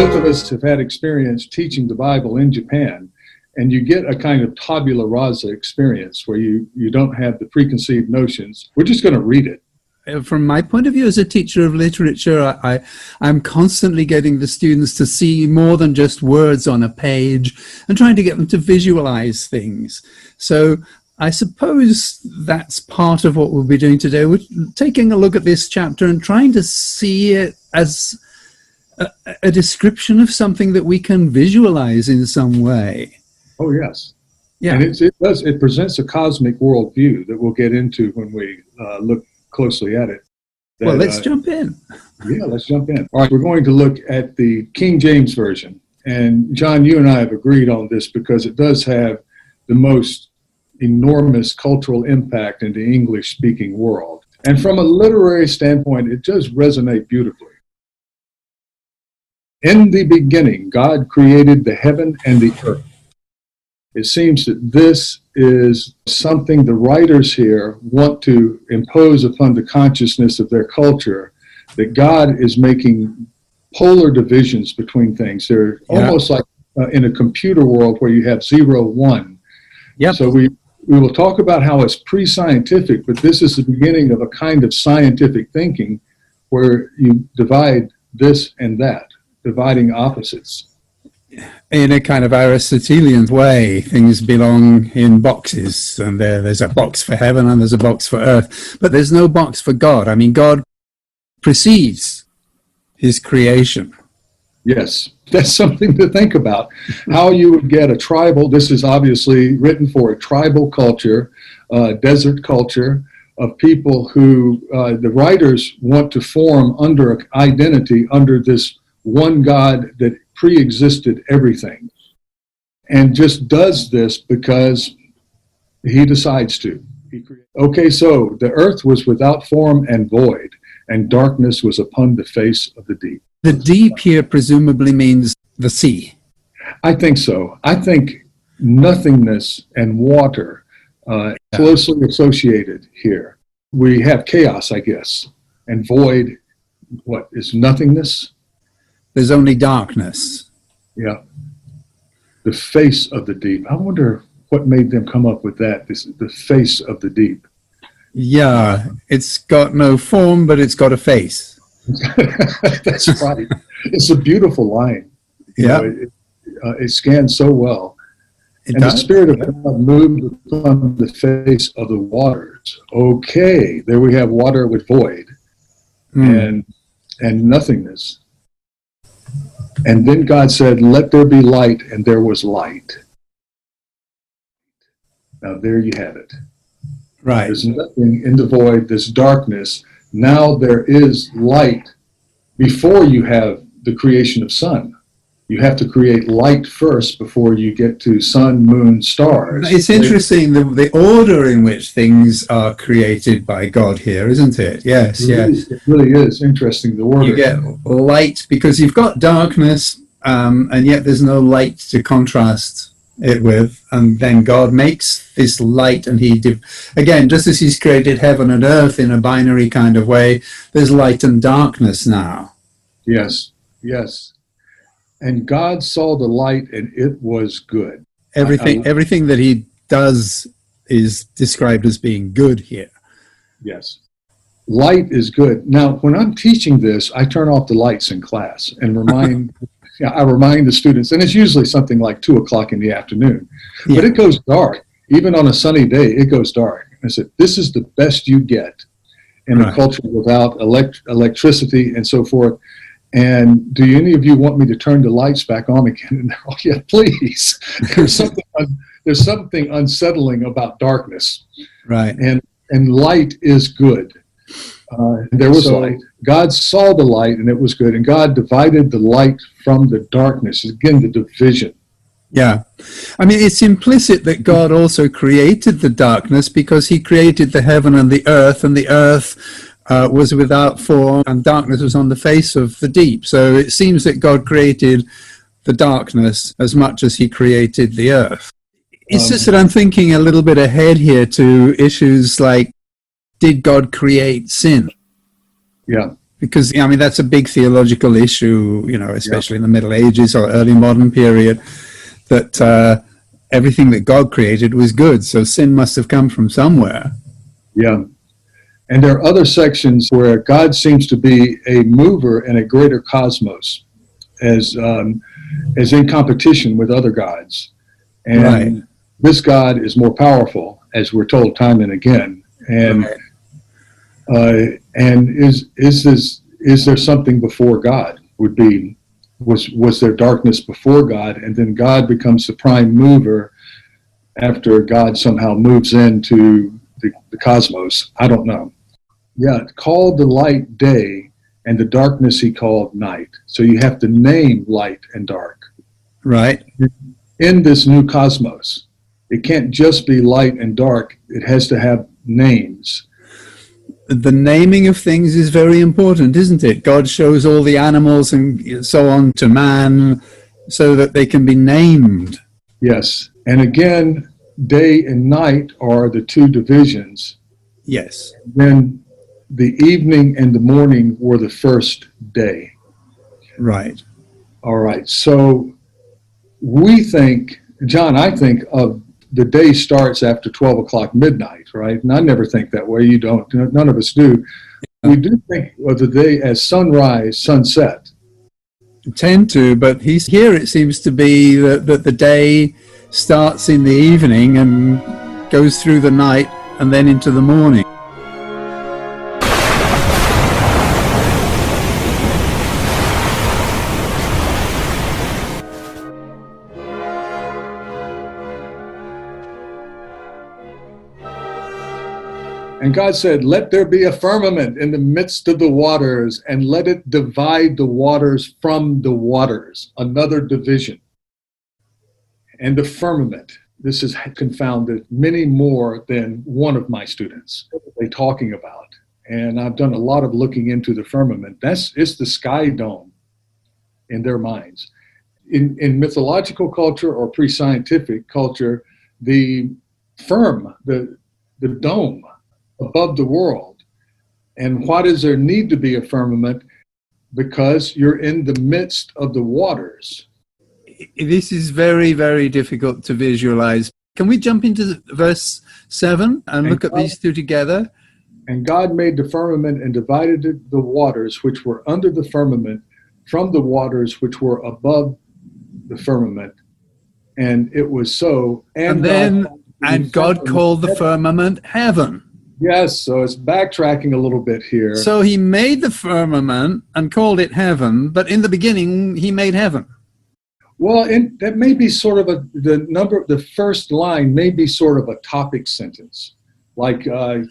Both of us have had experience teaching the Bible in Japan, and you get a kind of tabula rasa experience where you don't have the preconceived notions. We're just going to read it. From my point of view as a teacher of literature, I'm constantly getting the students to see more than just words on a page and trying to get them to visualize things. So I suppose that's part of what we'll be doing today. We're taking a look at this chapter and trying to see it as a description of something that we can visualize in some way. Oh, yes. Yeah. And it presents a cosmic worldview that we'll get into when we look closely at it. Well, let's jump in. Yeah, let's jump in. All right, we're going to look at the King James Version. And John, you and I have agreed on this because it does have the most enormous cultural impact in the English-speaking world. And from a literary standpoint, it does resonate beautifully. In the beginning, God created the heaven and the earth. It seems that this is something the writers here want to impose upon the consciousness of their culture, that God is making polar divisions between things. They're almost like in a computer world where you have 0, 1. Yep. So we will talk about how it's pre-scientific, but this is the beginning of a kind of scientific thinking where you divide this and that, dividing opposites. In a kind of Aristotelian way, things belong in boxes, and there's a box for heaven and there's a box for earth, but there's no box for God. I mean, God precedes his creation. Yes, that's something to think about. How you would get a tribal, this is obviously written for a tribal culture, desert culture of people who the writers want to form under an identity, under this one God that pre-existed everything, and just does this because he decides to. Okay, so the earth was without form and void, and darkness was upon the face of the deep. The deep here presumably means the sea. I think so. I think nothingness and water closely associated here. We have chaos, I guess, and void, what is nothingness? There's only darkness. Yeah. The face of the deep. I wonder what made them come up with that, the face of the deep. Yeah, it's got no form, but it's got a face. That's right. It's a beautiful line. Yeah. It scans so well. It and does. The Spirit of God moved upon the face of the waters. Okay, there we have water with void and nothingness. And then God said, let there be light, and there was light. Now there you have it. Right. There's nothing in the void, there's darkness. Now there is light before you have the creation of sun. You have to create light first before you get to sun, moon, stars. It's interesting the order in which things are created by God here, isn't it? Yes, yes. It really is interesting, the order. You get light because you've got darkness, and yet there's no light to contrast it with. And then God makes this light, and again, just as he's created heaven and earth in a binary kind of way, there's light and darkness now. Yes, yes. And God saw the light, and it was good. Everything that he does is described as being good here. Yes. Light is good. Now, when I'm teaching this, I turn off the lights in class and remind the students, and it's usually something like 2 o'clock in the afternoon, but it goes dark. Even on a sunny day, it goes dark. I said, this is the best you get in a culture without electricity and so forth. And do any of you want me to turn the lights back on again? And oh yeah, please. There's something unsettling about darkness. Right. And light is good. There was light. God saw the light, and it was good. And God divided the light from the darkness. Again, the division. Yeah. I mean, it's implicit that God also created the darkness because he created the heaven and the earth was without form, and darkness was on the face of the deep. So it seems that God created the darkness as much as he created the earth. It's just that I'm thinking a little bit ahead here to issues like, did God create sin? Yeah. Because, I mean, that's a big theological issue, you know, especially in the Middle Ages or early modern period, that everything that God created was good. So sin must have come from somewhere. Yeah. And there are other sections where God seems to be a mover in a greater cosmos, as in competition with other gods. And this God is more powerful, as we're told time and again. And is there something before God? Was there darkness before God, and then God becomes the prime mover after God somehow moves into the cosmos? I don't know. Yeah, called the light day, and the darkness he called night. So you have to name light and dark. Right. In this new cosmos, it can't just be light and dark. It has to have names. The naming of things is very important, isn't it? God shows all the animals and so on to man so that they can be named. Yes. And again, day and night are the two divisions. Yes. Then the evening and the morning were the first day. Right. All right. So we think, John, I think of the day starts after 12 o'clock midnight, right? And I never think that way. You don't. None of us do. We do think of the day as sunrise, sunset. Tend to, but here it seems to be that the day starts in the evening and goes through the night and then into the morning. And God said, let there be a firmament in the midst of the waters, and let it divide the waters from the waters. Another division. And the firmament, this has confounded many more than one of my students. What are they talking about? And I've done a lot of looking into the firmament. It's the sky dome in their minds. In mythological culture or pre-scientific culture, the dome above the world. And why does there need to be a firmament? Because you're in the midst of the waters. This is very, very difficult to visualize. Can we jump into verse 7 and look at these two together? And God made the firmament and divided the waters which were under the firmament from the waters which were above the firmament. And it was so. And God called the firmament heaven. Yes, so it's backtracking a little bit here. So he made the firmament and called it heaven, but in the beginning he made heaven. Well, that may be sort of the first line may be sort of a topic sentence, like the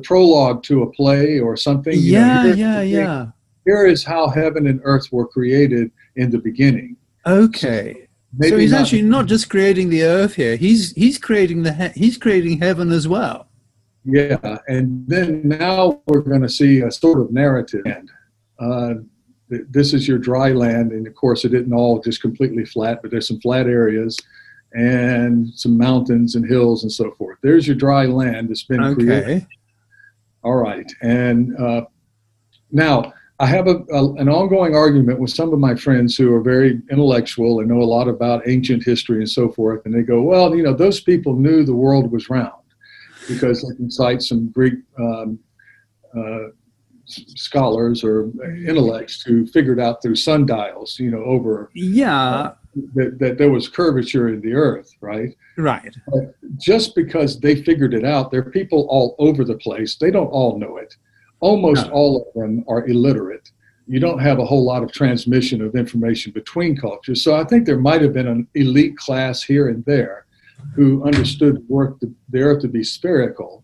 prologue to a play or something. Yeah. Here is how heaven and earth were created in the beginning. Okay. So he's actually not just creating the earth here. He's creating heaven as well. Yeah, and then now we're going to see a sort of narrative. This is your dry land, and of course it isn't all just completely flat, but there's some flat areas and some mountains and hills and so forth. There's your dry land that's been created. All right, and now I have an ongoing argument with some of my friends who are very intellectual and know a lot about ancient history and so forth. And they go, well, those people knew the world was round, because they can cite some Greek scholars or intellects who figured out through sundials, over that there was curvature in the earth, right? Right. But just because they figured it out, there are people all over the place. They don't all know it. Almost all of them are illiterate. You don't have a whole lot of transmission of information between cultures. So I think there might have been an elite class here and there who understood the earth to be spherical.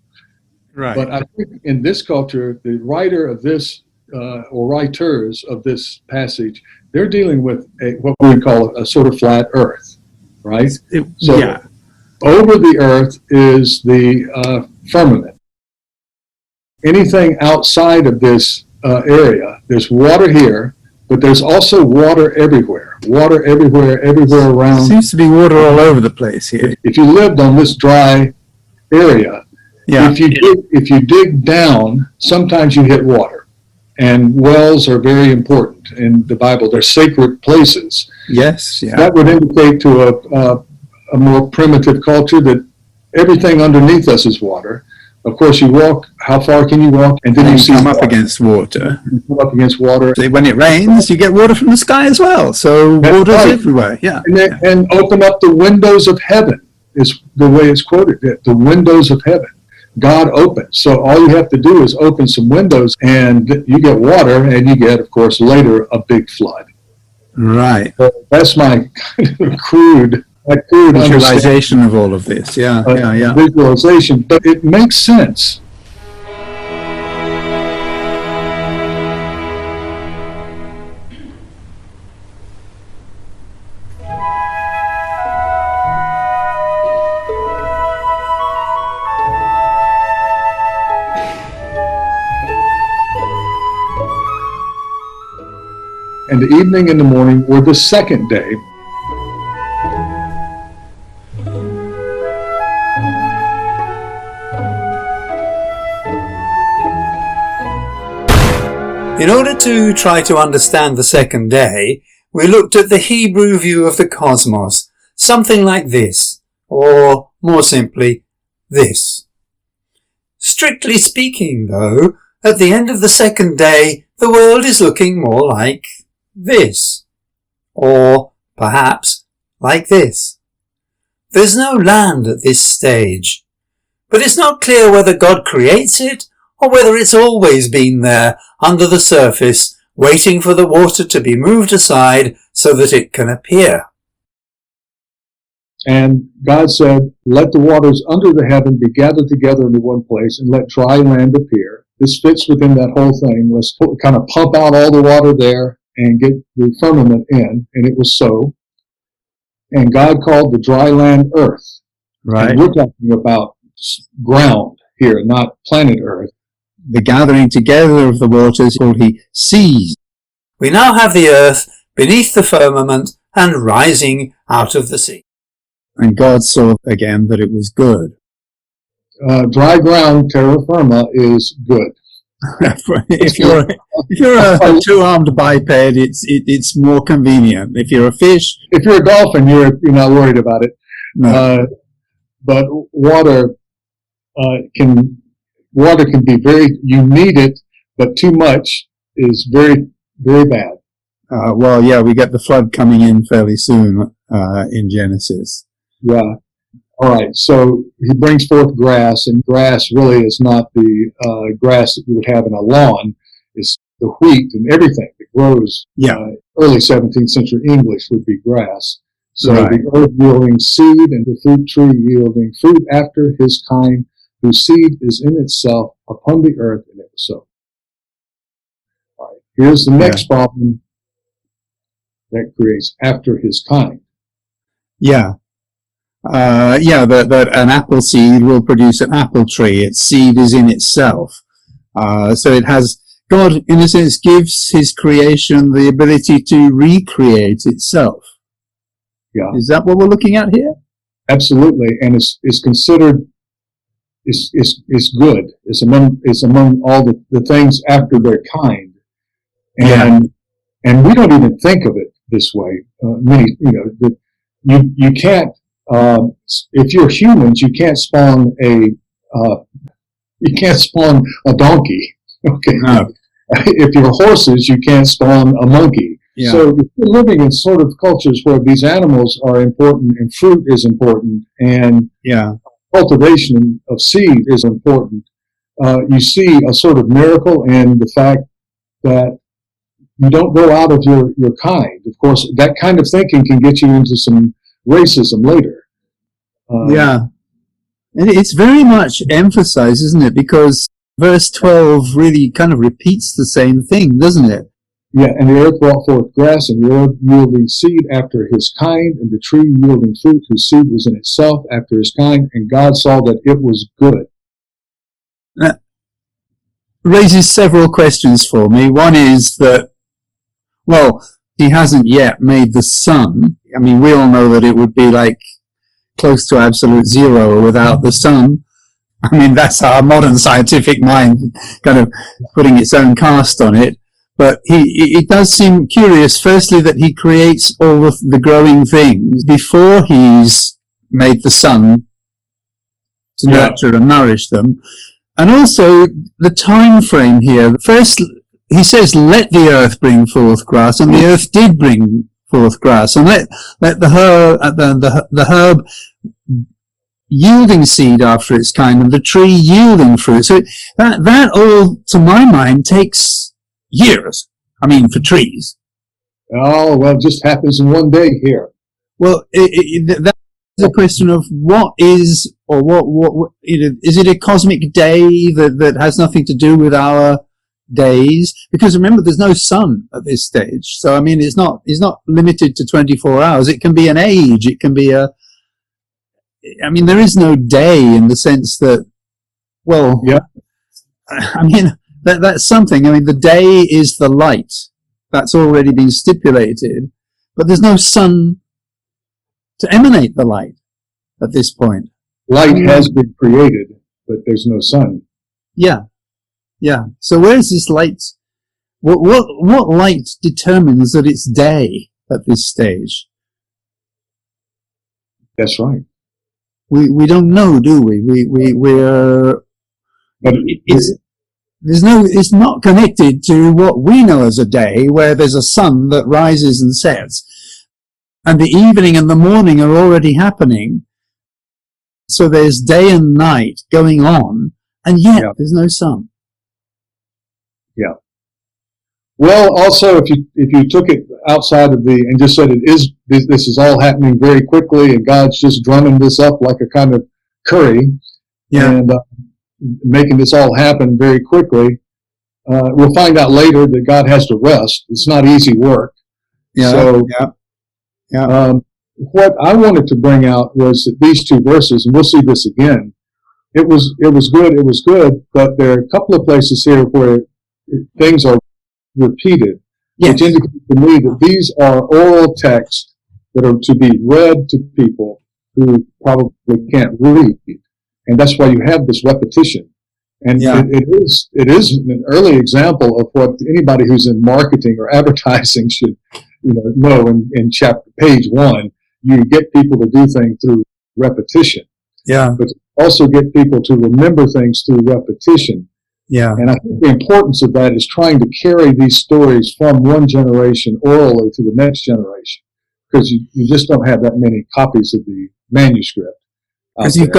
Right. But I think in this culture, the writer of this, or writers of this passage, they're dealing with what we call a sort of flat earth, right? Over the earth is the firmament. Anything outside of this area, there's water here, but there's also water everywhere. Water everywhere around. Seems to be water all over the place here. If you lived on this dry area, Yeah. If you dig down, sometimes you hit water. And wells are very important in the Bible. They're sacred places. Yes. Yeah. That would indicate to a more primitive culture that everything underneath us is water. Of course, you walk. How far can you walk? And then you see come water. up against water. You come up against water. So when it rains, you get water from the sky as well. So That's water's right. everywhere. Yeah. And open up the windows of heaven is the way it's quoted. The windows of heaven. God opens. So all you have to do is open some windows and you get water, and you get, of course, later a big flood. Right. So that's my kind of crude Visualization of all of this. Yeah. Yeah. visualization, but it makes sense. And the evening and the morning were the second day. In order to try to understand the second day, we looked at the Hebrew view of the cosmos, something like this, or more simply, this. Strictly speaking, though, at the end of the second day, the world is looking more like this, or perhaps like this. There's no land at this stage, but it's not clear whether God creates it or whether it's always been there under the surface, waiting for the water to be moved aside so that it can appear. And God said, let the waters under the heaven be gathered together into one place, and let dry land appear. This fits within that whole thing. Let's kind of pump out all the water there and get the firmament in. And it was so. And God called the dry land earth. Right. And we're talking about ground here, not planet earth. The gathering together of the waters called he seas. We now have the earth beneath the firmament and rising out of the sea. And God saw again that it was good. Dry ground, terra firma, is good. if you're a two-armed biped, it's more convenient. If you're a fish, if you're a dolphin, you're not worried about it. No. But water can be you need it, but too much is very, very bad. Well, yeah, we get the flood coming in fairly soon in Genesis. Yeah. All right. So he brings forth grass, and grass really is not the grass that you would have in a lawn. It's the wheat and everything that grows. Yeah. Early 17th century English would be grass. So Right. the earth yielding seed, and the fruit tree yielding fruit after his kind, whose seed is in itself upon the earth, and it was so. All right. Here's the next problem that creates after his kind. Yeah. That an apple seed will produce an apple tree. Its seed is in itself. So it has, God, in a sense, gives his creation the ability to recreate itself. Yeah. Is that what we're looking at here? Absolutely. And it's considered, it's good. It's among all the things after their kind. And we don't even think of it this way. You can't, if you're humans, you can't spawn a donkey. Okay. No. If you're horses, you can't spawn a monkey. Yeah. So if you're living in sort of cultures where these animals are important and fruit is important and Yeah. cultivation of seed is important, you see a sort of miracle in the fact that you don't go out of your kind. Of course, that kind of thinking can get you into some racism later. Yeah. And it's very much emphasized, isn't it? Because verse 12 really kind of repeats the same thing, doesn't it? Yeah, and the earth brought forth grass, and the earth yielding seed after his kind, and the tree yielding fruit whose seed was in itself after his kind, and God saw that it was good. That raises several questions for me. One is that, well, he hasn't yet made the sun. I mean, we all know that it would be like close to absolute zero without the sun. I mean, that's our modern scientific mind kind of putting its own cast on it. But it does seem curious, firstly, that he creates all of the growing things before he's made the sun to nurture and nourish them. And also the time frame here. First, he says, let the earth bring forth grass, and the earth did bring forth grass. And let the herb yielding seed after its kind, and the tree yielding fruit. So that all, to my mind, takes years. I mean, for trees. Oh, well, it just happens in one day here. Well, that's a question of what is, or what is it a cosmic day that has nothing to do with our days? Because remember, there's no sun at this stage. So, I mean, it's not limited to 24 hours. It can be an age. It can be I mean, there is no day in the sense that, well, yeah. I mean, that's something. I mean, the day is the light. That's already been stipulated. But there's no sun to emanate the light at this point. Light has been created, but there's no sun. Yeah. Yeah. So where's this light? What light determines that it's day at this stage? That's right. We don't know, do we? We're But it's not connected to what we know as a day, where there's a sun that rises and sets, and the evening and the morning are already happening. So there's day and night going on, and yet there's no sun. Yeah. Well, also, if you took it outside of and just said this is all happening very quickly, and God's just drumming this up like a kind of curry, and making this all happen very quickly, we'll find out later that God has to rest. It's not easy work. What I wanted to bring out was that these two verses, and we'll see this again. It was good, but there are a couple of places here where things are repeated, which indicates to me that these are oral texts that are to be read to people who probably can't read. And that's why you have this repetition. And it is an early example of what anybody who's in marketing or advertising should know. In page 1, you get people to do things through repetition. Yeah. But also get people to remember things through repetition. Yeah. And I think the importance of that is trying to carry these stories from one generation orally to the next generation, because you just don't have that many copies of the manuscript. Because you've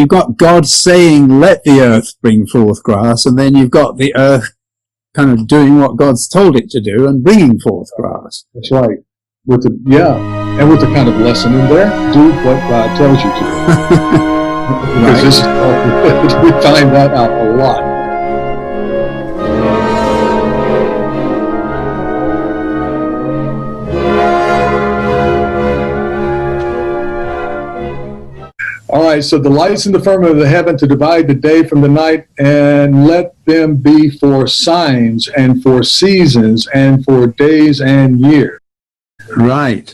got God saying, let the earth bring forth grass, and then you've got the earth kind of doing what God's told it to do and bringing forth grass. That's right. And with the kind of lesson in there, do what God tells you to do. Because we find that out a lot. All right, so the lights in the firmament of the heaven to divide the day from the night, and let them be for signs and for seasons and for days and years. Right.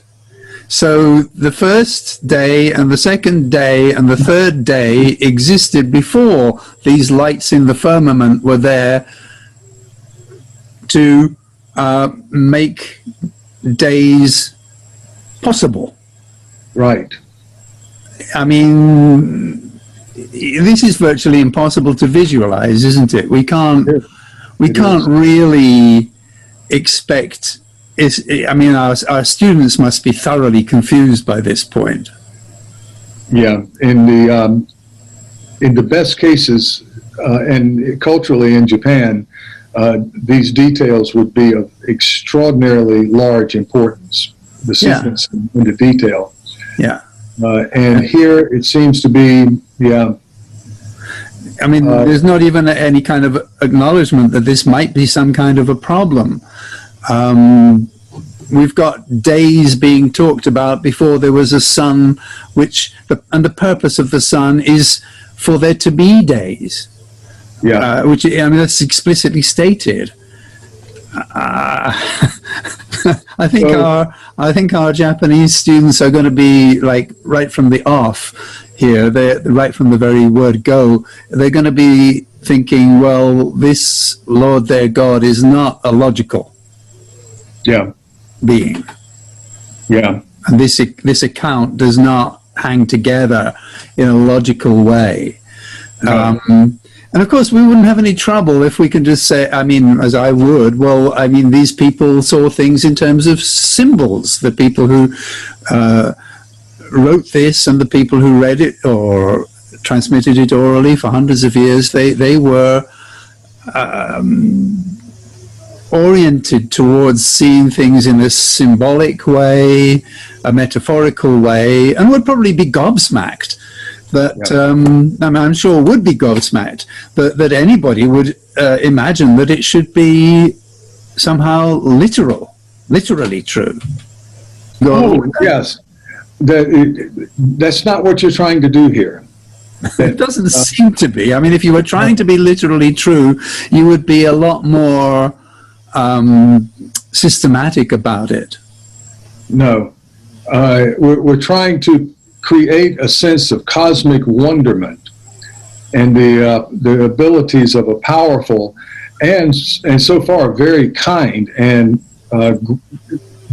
So the first day and the second day and the third day existed before these lights in the firmament were there to make days possible. Right. I mean, this is virtually impossible to visualize, isn't it? We can't really expect. I mean, our students must be thoroughly confused by this point. Yeah, in the best cases, and culturally in Japan, these details would be of extraordinarily large importance. The sequence in the detail. Yeah. And here it seems to be, I mean, there's not even any kind of acknowledgement that this might be some kind of a problem. We've got days being talked about before there was a sun, and the purpose of the sun is for there to be days. Yeah. Which, I mean, that's explicitly stated. I think our Japanese students are going to be like right from the off here. They're right from the very word go. They're going to be thinking, well, this Lord their God is not a logical being. Yeah. And this account does not hang together in a logical way. No. And of course, we wouldn't have any trouble if we can just say, I mean, as I would, well, I mean, these people saw things in terms of symbols. The people who wrote this and the people who read it or transmitted it orally for hundreds of years, they were oriented towards seeing things in a symbolic way, a metaphorical way, and would probably be gobsmacked. But I mean, I'm sure would be gobsmacked that anybody would imagine that it should be somehow literally true. Oh, yes. That's not what you're trying to do here. It doesn't seem to be. I mean, if you were trying to be literally true, you would be a lot more systematic about it. No. We're trying to create a sense of cosmic wonderment and the abilities of a powerful and so far very kind and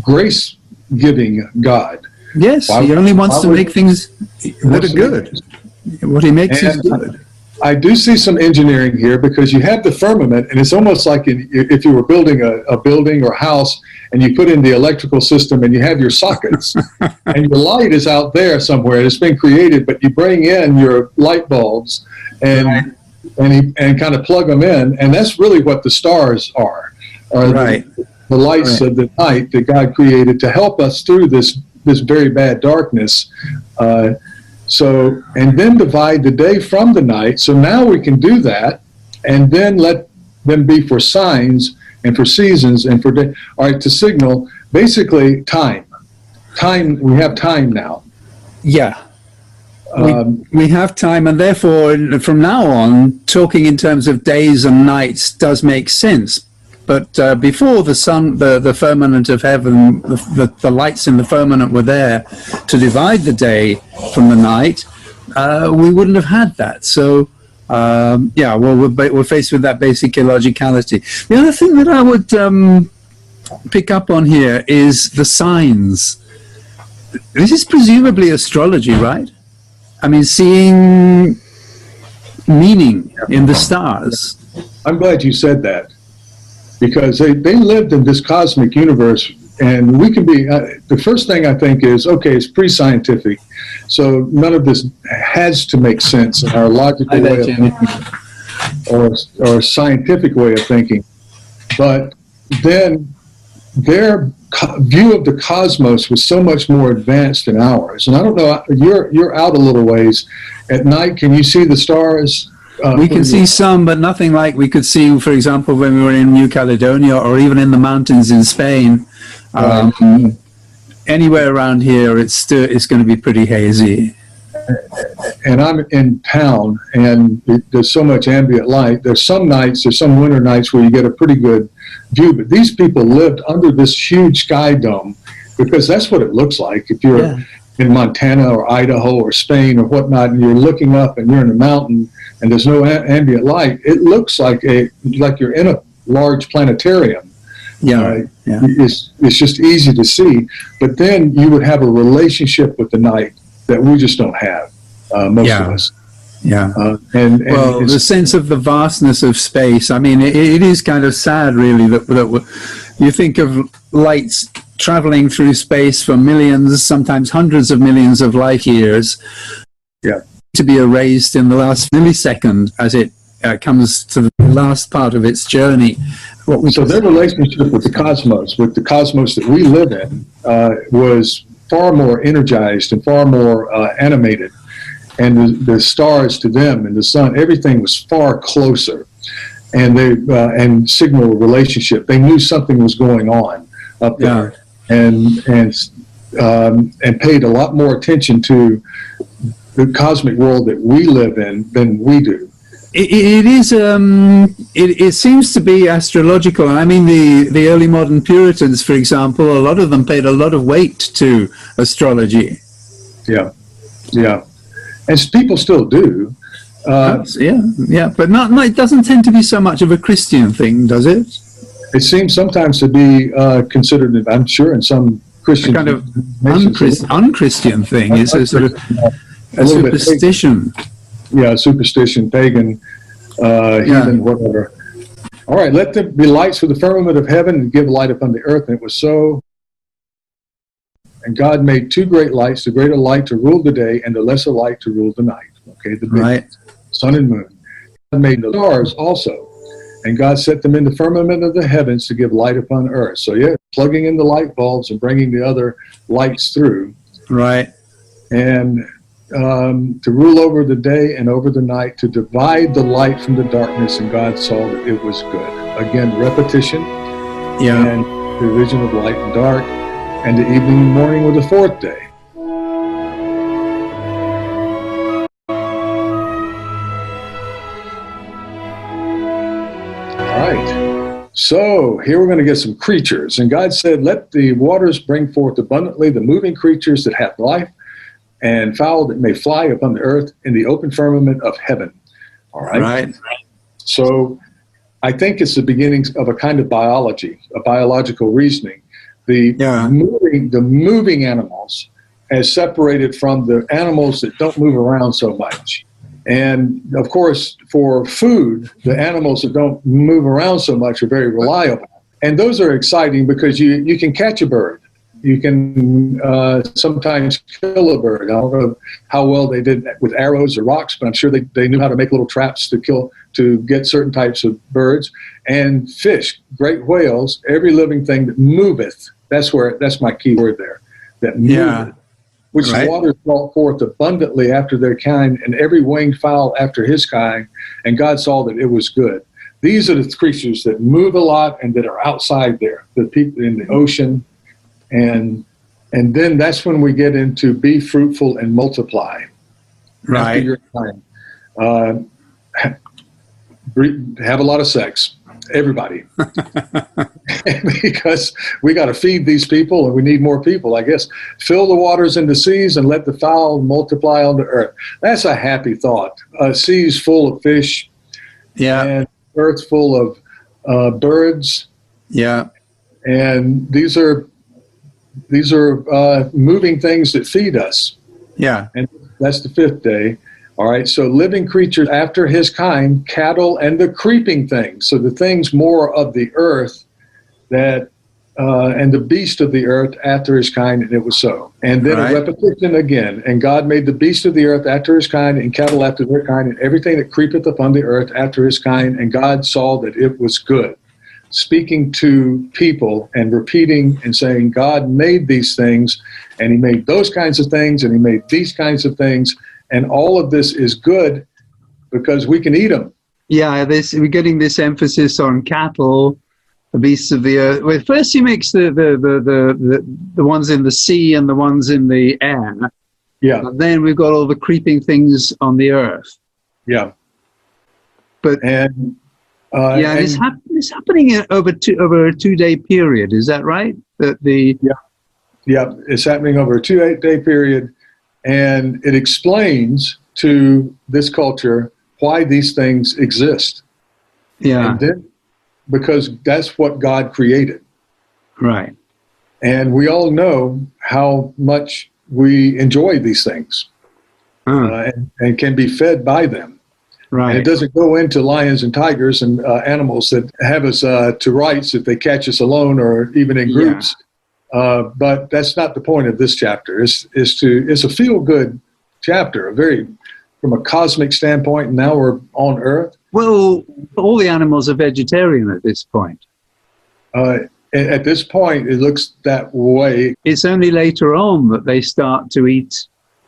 grace-giving God. Yes, he only wants to make things that are good. What he makes is good. I do see some engineering here because you have the firmament, and it's almost like if you were building a building or house and you put in the electrical system and you have your sockets and your light is out there somewhere. It's been created, but you bring in your light bulbs and kind of plug them in, and that's really what the stars are. The lights of the night that God created to help us through this very bad darkness. So, and then divide the day from the night. So now we can do that, and then let them be for signs and for seasons and for day. All right, to signal basically time. Time. We have time now. Yeah. We have time, and therefore, from now on, talking in terms of days and nights does make sense. But before the sun, the firmament of heaven, the lights in the firmament were there to divide the day from the night, we wouldn't have had that. So, yeah, well, we're faced with that basic illogicality. The other thing that I would pick up on here is the signs. This is presumably astrology, right? I mean, seeing meaning in the stars. I'm glad you said that, because they lived in this cosmic universe, and we can be, the first thing I think is, okay, it's pre-scientific, so none of this has to make sense in our logical way of thinking or scientific way of thinking. But then their view of the cosmos was so much more advanced than ours. And I don't know, you're out a little ways. At night, can you see the stars? We can see some, but nothing like we could see, for example, when we were in New Caledonia or even in the mountains in Spain. Anywhere around here, it's going to be pretty hazy. And I'm in town, and there's so much ambient light. There's some winter nights where you get a pretty good view, but these people lived under this huge sky dome, because that's what it looks like. If you're in Montana or Idaho or Spain or whatnot, and you're looking up and you're in a mountain and there's no ambient light, it looks like you're in a large planetarium. It's just easy to see. But then you would have a relationship with the night that we just don't have, most of us. And well, the sense of the vastness of space. I mean, it is kind of sad, really, that you think of lights traveling through space for millions, sometimes hundreds of millions of light years, to be erased in the last millisecond as it comes to the last part of its journey. So their relationship with the cosmos that we live in, was far more energized and far more animated. And the stars to them and the sun, everything was far closer. And and signal relationship. They knew something was going on up there, and paid a lot more attention to the cosmic world that we live in than we do. It is. It seems to be astrological. I mean, the early modern Puritans, for example, a lot of them paid a lot of weight to astrology. Yeah, yeah, and people still do. Yeah, but not. It doesn't tend to be so much of a Christian thing, does it? It seems sometimes to be considered, I'm sure, in some Christian A kind of unchristian thing. It's a sort of a superstition. Yeah, superstition, pagan, heathen, whatever. All right, let there be lights for the firmament of heaven and give light upon the earth. And it was so. And God made two great lights, the greater light to rule the day and the lesser light to rule the night. Okay, the big sun and moon. God made the stars also. And God set them in the firmament of the heavens to give light upon earth. So yeah, plugging in the light bulbs and bringing the other lights through. Right. And to rule over the day and over the night, to divide the light from the darkness, and God saw that it was good. Again, repetition and division of light and dark, and the evening and morning were the fourth day. All right, so here we're going to get some creatures. And God said, let the waters bring forth abundantly the moving creatures that have life, and fowl that may fly upon the earth in the open firmament of heaven. All right. Right. So I think it's the beginnings of a kind of biology, a biological reasoning. The moving animals as separated from the animals that don't move around so much. And of course, for food, the animals that don't move around so much are very reliable. And those are exciting because you can catch a bird. You can sometimes kill a bird. I don't know how well they did with arrows or rocks, but I'm sure they knew how to make little traps to get certain types of birds. And fish, great whales, every living thing that moveth. That's my key word there. That moveth, which the waters brought forth abundantly after their kind, and every winged fowl after his kind. And God saw that it was good. These are the creatures that move a lot and that are outside there. The people in the ocean. And then that's when we get into be fruitful and multiply. Right. After your time. Have a lot of sex, everybody. Because we got to feed these people and we need more people, I guess. Fill the waters in the seas and let the fowl multiply on the earth. That's a happy thought. Seas full of fish. Yeah. And earth full of birds. Yeah. And these are moving things that feed us. Yeah. And that's the fifth day. All right. So living creatures after his kind, cattle and the creeping things. So the things more of the earth that, and the beast of the earth after his kind, and it was so. And then a repetition again. And God made the beast of the earth after his kind, and cattle after their kind, and everything that creepeth upon the earth after his kind. And God saw that it was good. Speaking to people and repeating and saying, God made these things, and he made those kinds of things, and he made these kinds of things, and all of this is good because we can eat them. Yeah, we're getting this emphasis on cattle, the beasts of the earth. Well, first he makes the ones in the sea and the ones in the air. Yeah. And then we've got all the creeping things on the earth. Yeah. But it's happening over a 2-day period. Is that right? It's happening over a 2-day period, and it explains to this culture why these things exist. Yeah. And then, because that's what God created. Right. And we all know how much we enjoy these things and can be fed by them. Right. And it doesn't go into lions and tigers and animals that have us to rights if they catch us alone or even in groups. But that's not the point of this chapter. It's a feel-good chapter, from a cosmic standpoint. And now we're on Earth. Well, all the animals are vegetarian at this point. At this point, it looks that way. It's only later on that they start to eat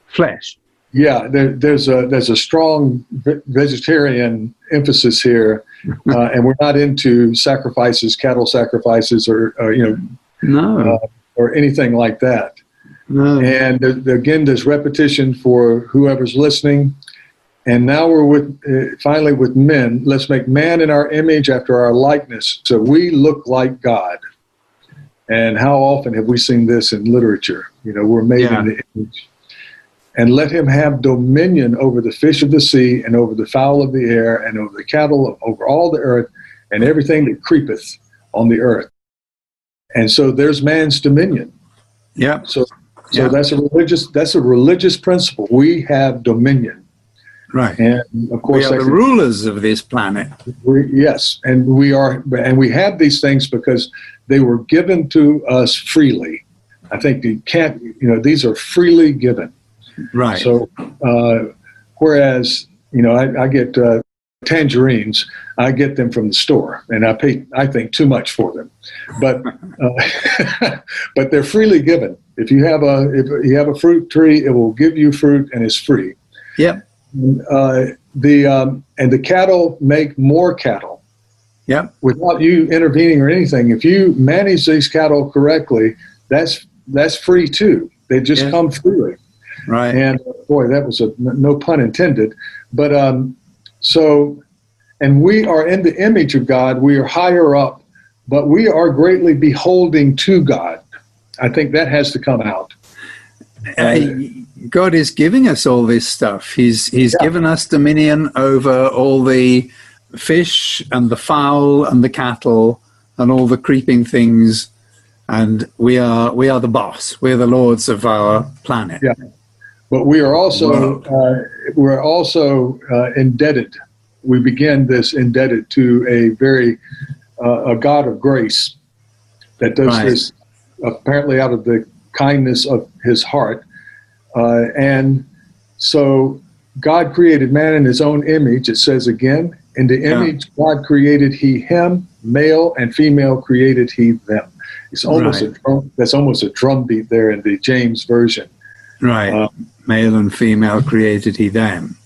flesh. Yeah, there's a strong vegetarian emphasis here, and we're not into sacrifices, cattle sacrifices, or or anything like that. No. And again, there's repetition for whoever's listening, And now we're finally with men. Let's make man in our image after our likeness, so we look like God. And how often have we seen this in literature? We're made in the image. And let him have dominion over the fish of the sea, and over the fowl of the air, and over the cattle, over all the earth, and everything that creepeth on the earth. And so there's man's dominion. Yeah. So that's a religious principle. We have dominion. Right. And of course, we are the rulers of this planet. Yes, and we have these things because they were given to us freely. I think you can't. These are freely given. Right. So, whereas I get tangerines, I get them from the store, and I pay, I think, too much for them, but but they're freely given. If you have a fruit tree, it will give you fruit, and it's free. Yep. And the cattle make more cattle. Yep. Without you intervening or anything. If you manage these cattle correctly, that's free too. They just come freely. Right. And boy, that was no pun intended. But and we are in the image of God. We are higher up, but we are greatly beholding to God. I think that has to come out. God is giving us all this stuff. He's given us dominion over all the fish and the fowl and the cattle and all the creeping things, and we are the boss. We're the lords of our planet. Yeah. But we are also indebted. We begin this indebted to a God of grace that does this apparently out of the kindness of his heart. And so God created man in his own image. It says again, in the image God created he him, male and female created he them. It's almost that's almost a drum beat there in the James version. Right. Male and female created he them.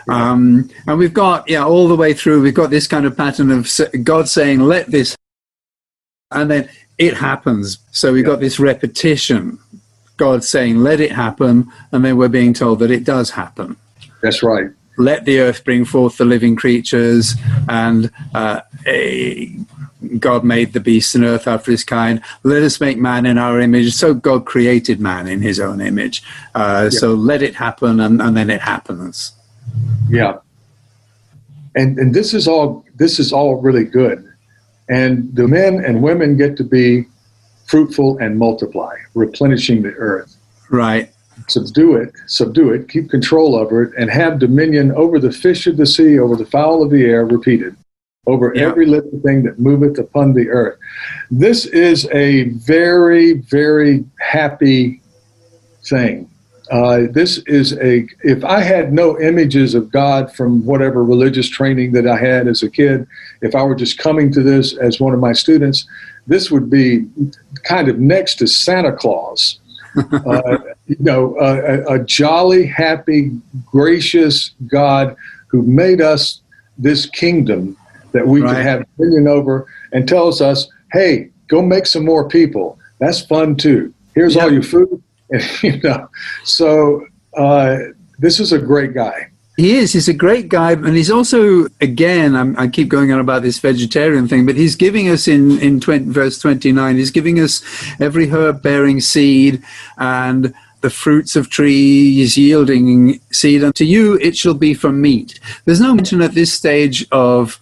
And we've got, all the way through, we've got this kind of pattern of God saying, let this, and then it happens. So we've got this repetition. God saying, let it happen, and then we're being told that it does happen. That's right. Let the earth bring forth the living creatures, and God made the beasts and earth after his kind. Let us make man in our image. So God created man in his own image. So let it happen, and then it happens. Yeah. And this is all really good. And the men and women get to be fruitful and multiply, replenishing the earth. Right. Subdue it, keep control over it, and have dominion over the fish of the sea, over the fowl of the air, repeated, over every living thing that moveth upon the earth. This is a very, very happy thing. If I had no images of God from whatever religious training that I had as a kid, if I were just coming to this as one of my students, this would be kind of next to Santa Claus. A jolly, happy, gracious God who made us this kingdom that we can have dominion over, and tells us, hey, go make some more people. That's fun too. Here's all your food. So this is a great guy. He is. He's a great guy, and he's also, again, I keep going on about this vegetarian thing, but he's giving us in verse 29, he's giving us every herb bearing seed and the fruits of trees yielding seed. And to you it shall be for meat. There's no mention at this stage of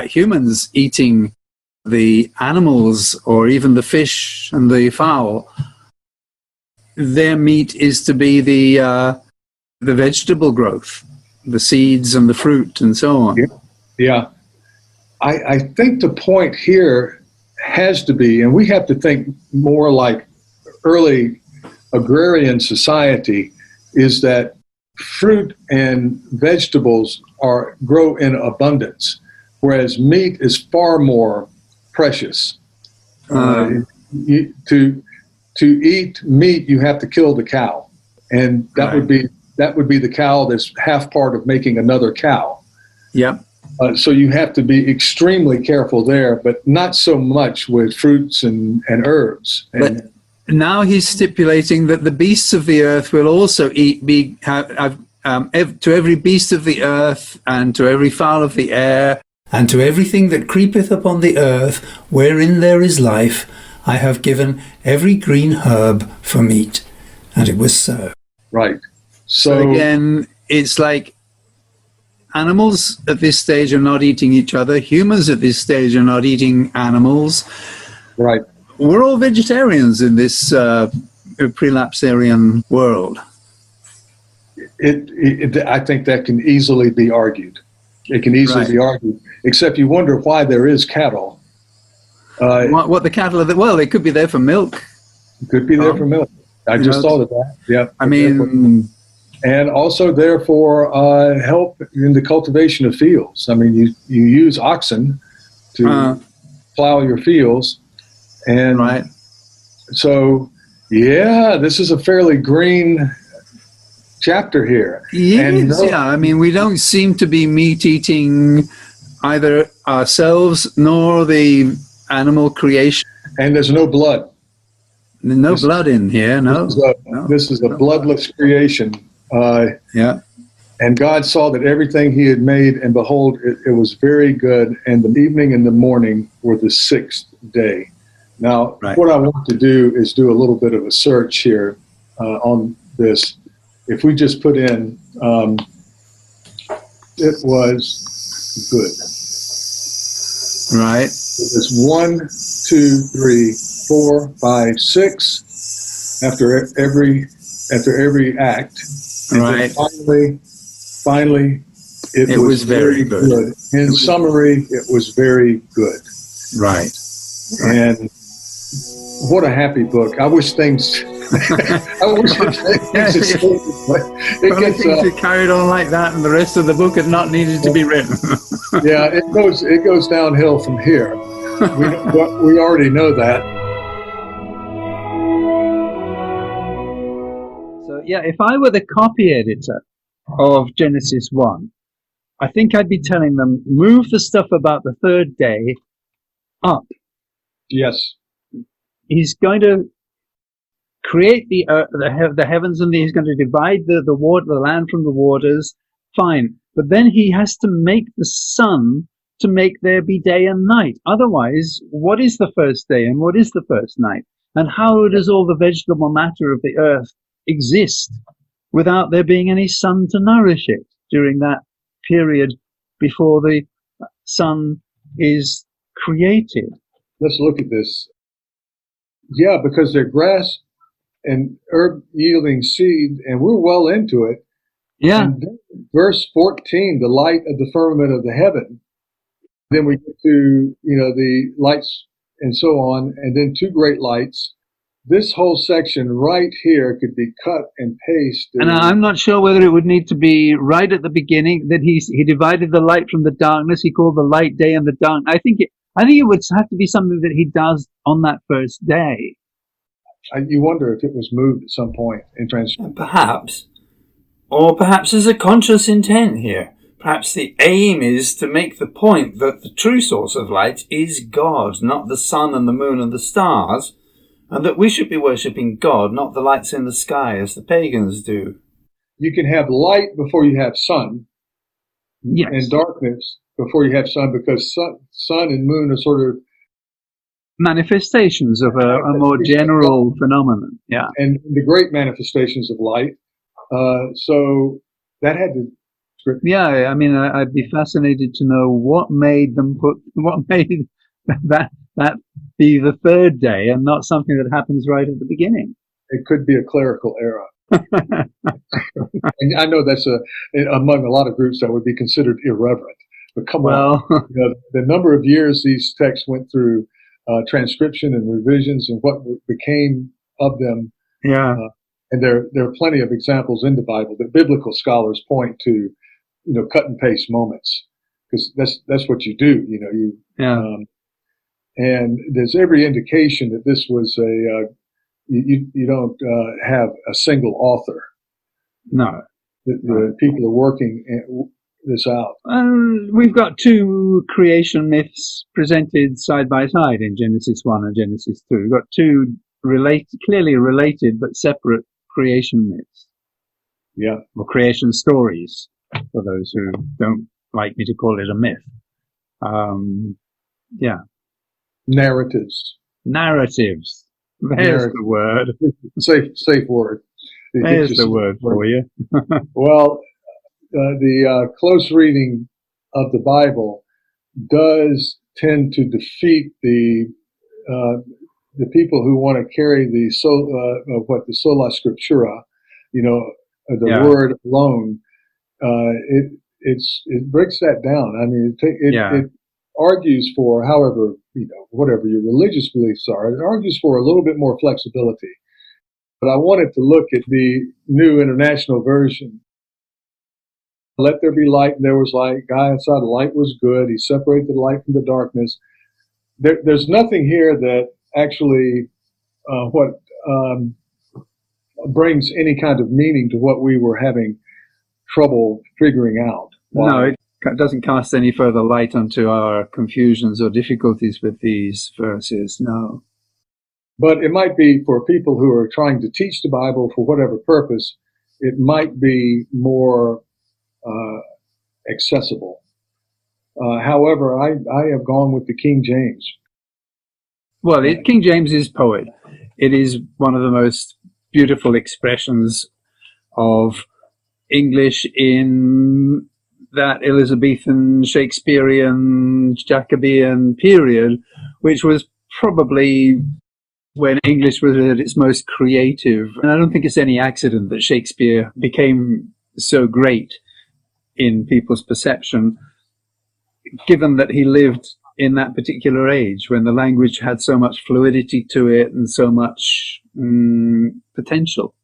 humans eating the animals or even the fish and the fowl. Their meat is to be the vegetable growth, the seeds and the fruit and so on. Yeah. I think the point here has to be, and we have to think more like early agrarian society, is that fruit and vegetables grow in abundance, whereas meat is far more precious. To eat meat, you have to kill the cow, and that would be the cow that's half part of making another cow. Yep. So you have to be extremely careful there, but not so much with fruits and herbs. But now he's stipulating that the beasts of the earth will also have to every beast of the earth, and to every fowl of the air, and to everything that creepeth upon the earth, wherein there is life, I have given every green herb for meat. And it was so. Right. So again, it's like animals at this stage are not eating each other. Humans at this stage are not eating animals. Right. We're all vegetarians in this prelapsarian world. I think that can easily be argued. It can easily be argued, except you wonder why there is cattle. What the cattle are, well, they could be there for milk. Could be there for milk. I just thought of that. Yeah. I mean, and also there for help in the cultivation of fields. I mean, you use oxen to plow your fields. And so, yeah, this is a fairly green chapter here. Yes, I mean, we don't seem to be meat-eating either ourselves nor the animal creation. And there's no blood. No blood in here, no. This is a bloodless creation. Yeah. And God saw that everything he had made, and behold, it was very good. And the evening and the morning were the sixth day. Now, what I want to do is do a little bit of a search here on this. If we just put in, it was good. Right. It was 1, 2, 3, 4, 5, 6 after every act. And right. Finally, it was very good. In summary, it was very good. Right. And what a happy book. I wish things things carried on like that, and the rest of the book had not needed to be written. Yeah, it goes downhill from here. We already know that. So yeah, if I were the copy editor of Genesis 1, I think I'd be telling them, move the stuff about the third day up. Yes. He's going to create the heavens, and he's going to divide the land from the waters. Fine. But then he has to make the sun to make there be day and night. Otherwise, what is the first day and what is the first night? And how does all the vegetable matter of the earth exist without there being any sun to nourish it during that period before the sun is created? Let's look at this. Yeah, because they're grass and herb yielding seed, and we're well into it. Yeah. And then verse 14, the light of the firmament of the heaven. Then we get to, the lights and so on, and then two great lights. This whole section right here could be cut and pasted. And I'm not sure whether it would need to be right at the beginning that he divided the light from the darkness. He called the light day and the dark. I think it would have to be something that he does on that first day. You wonder if it was moved at some point in translation. Perhaps. Or perhaps there's a conscious intent here. Perhaps the aim is to make the point that the true source of light is God, not the sun and the moon and the stars, and that we should be worshipping God, not the lights in the sky as the pagans do. You can have light before you have sun, yes, and darkness before you have sun, because sun and moon are sort of manifestations of a more general phenomenon. Yeah, and the great manifestations of light. So that had to. Yeah, I mean, I'd be fascinated to know what made that be the third day and not something that happens right at the beginning. It could be a clerical error. And I know that's among a lot of groups that would be considered irreverent. But come on, the number of years these texts went through transcription and revisions and what became of them. Yeah. And there are plenty of examples in the Bible that biblical scholars point to, cut and paste moments, because that's what you do. And there's every indication that this was you don't have a single author. No. The people are working this out. We've got two creation myths presented side by side in Genesis 1 and Genesis 2. We've got two clearly related but separate creation myths. Yeah. or creation stories, for those who don't like me to call it a myth. Yeah. Narratives. Narratives. There's Narrative. the word. Safe word. There's the word for you. Well, the close reading of the Bible does tend to defeat the people who want to carry the sola scriptura, the word alone. It breaks that down. I mean, it argues for, however, whatever your religious beliefs are, it argues for a little bit more flexibility. But I wanted to look at the New International Version. Let there be light, and there was light. Guy inside the light was good. He separated the light from the darkness. There's nothing here that actually brings any kind of meaning to what we were having trouble figuring out. No, it doesn't cast any further light onto our confusions or difficulties with these verses, no. But it might be for people who are trying to teach the Bible for whatever purpose, it might be more accessible. However, I have gone with the King James. Well, King James is poet. It is one of the most beautiful expressions of English in that Elizabethan, Shakespearean, Jacobean period, which was probably when English was at its most creative. And I don't think it's any accident that Shakespeare became so great in people's perception, given that he lived in that particular age when the language had so much fluidity to it and so much potential.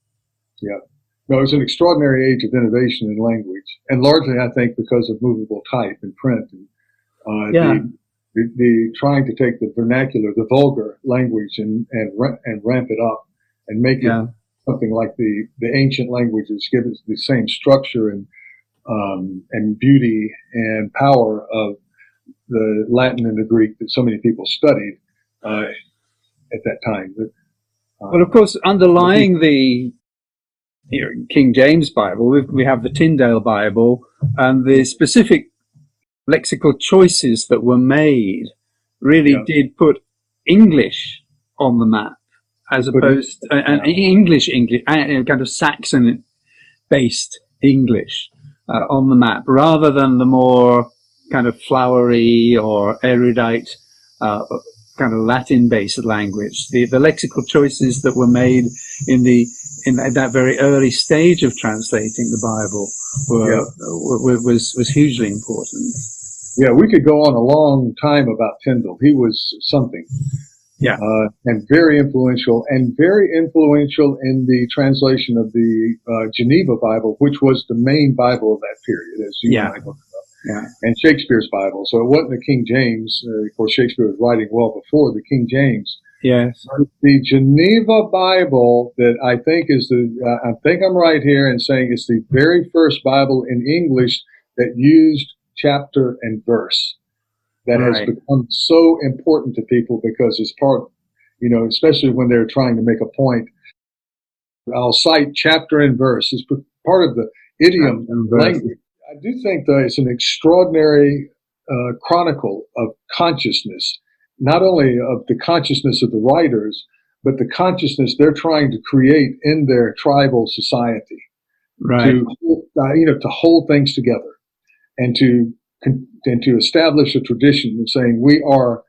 Yeah. No, it was an extraordinary age of innovation in language, and largely, I think, because of movable type and print. And, the trying to take the vernacular, the vulgar language, and ramp it up and make it something like the ancient languages, give it the same structure and beauty and power of the Latin and the Greek that so many people studied at that time. But, well, of course, underlying the King James Bible, we have the Tyndale Bible, and the specific lexical choices that were made really did put English on the map, as opposed to English, kind of Saxon-based English on the map, rather than the more kind of flowery or erudite kind of Latin-based language. The lexical choices that were made in that very early stage of translating the Bible was hugely important. Yeah, we could go on a long time about Tyndale. He was something. Yeah. And very influential in the translation of the Geneva Bible, which was the main Bible of that period, as you and I looked up. Yeah. And Shakespeare's Bible. So it wasn't the King James. Of course, Shakespeare was writing well before the King James. Yes. The Geneva Bible that I think is I think I'm right here in saying it's the very first Bible in English that used chapter and verse. That has become so important to people because it's part, especially when they're trying to make a point. I'll cite chapter and verse as part of the idiom language. I do think, though, it's an extraordinary chronicle of consciousness, not only of the consciousness of the writers, but the consciousness they're trying to create in their tribal society, to hold things together and to establish a tradition of saying we are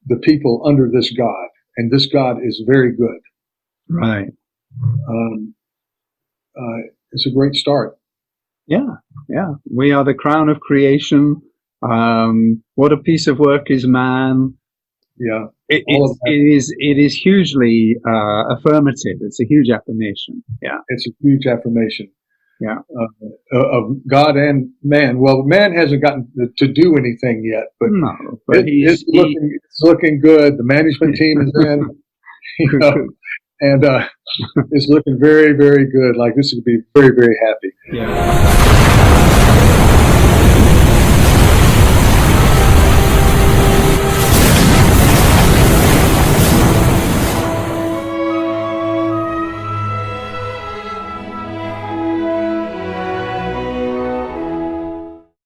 the people under this God, and this God is very good. Right. It's a great start. Yeah. We are the crown of creation. What a piece of work is man. Yeah. It is hugely affirmative. It's a huge affirmation. Yeah. It's a huge affirmation. Yeah. Of God and man. Well, man hasn't gotten to do anything yet, but it's looking good. The management team is in, and it's looking very, very good. Like this would be very, very happy. Yeah.